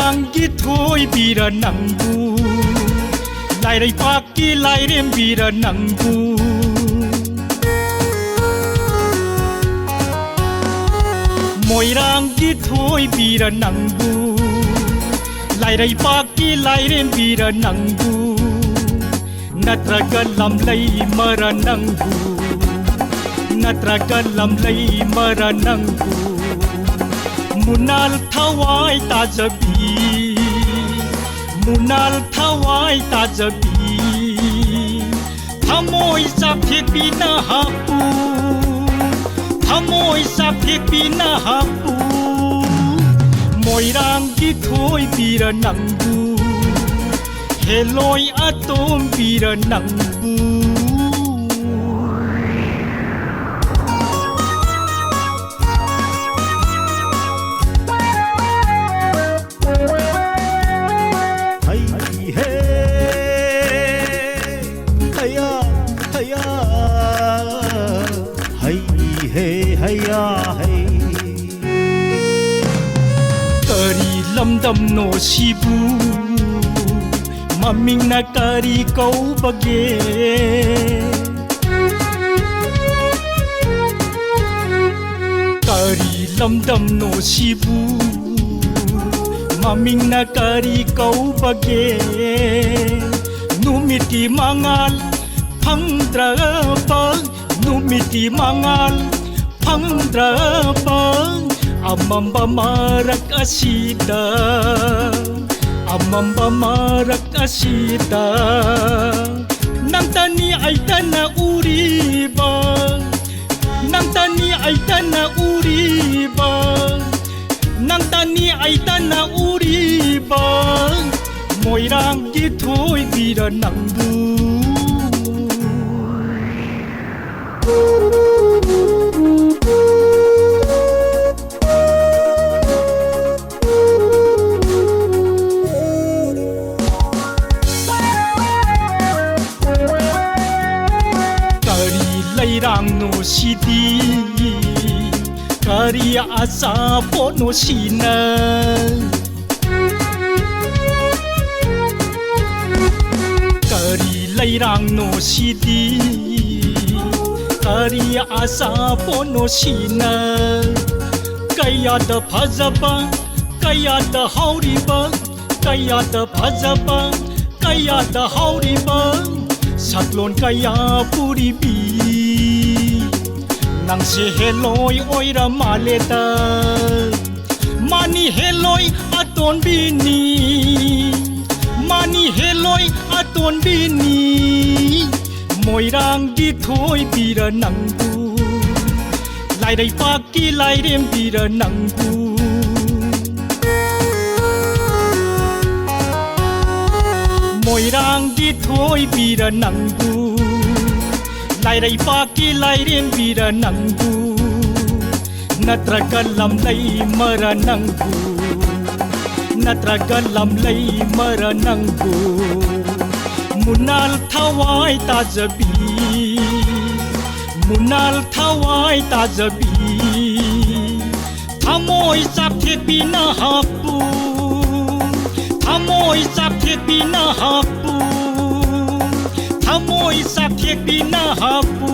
Moirangi thoi bira nangbu Lai rai paki lai rem bira nangbu Moirangi thoi bira nangbu Lai rai paki lai rem bira nangbu Natraga lam lai mara nangbu Natraga lam lai mara nangbu Munal thawai tajabi Munal thawai tajabi Thamoi sapthek bina hapu Thamoi sapthek bina hapu Moirangi thoi bira nangbu Heloi atom bira nangbu Kari lamdam no shibu Maming na kari kau bage Kari lamdam no shibu Maming na kari kau bage Numiti mangal pangdrapang Numiti mangal pangdrapang Amamba marak asida Amamba marak asida Nang tani ay tana uriba Nang tani ay tana uriba Nang tani ay tana uriba Moirangi thoi bira nangbu Lairang no sidi Kari asa po no sina Kari lairang no sidi Kari asa po no sina Kaya da phajaba Kaya da hauriba Kaya da phajaba Kaya da hauriba Satlon kaya puribi Nang se heloi oira maleta Mani heloi aton bini Mani heloi aton bini Moirangi thoi bira nangbu Lai rai paki lai rem bira nangbu Moirangi thoi bira nangbu Lai rai paki lai rem bira nangbu Natraga lam lai mara nangbu Natraga lam lai mara nangbu Munal thawai tajabi Munal thawai tajabi Thamoi sapthek bina hapu Thamoi sapthek bina hapu Thamoi sapthek bina hapu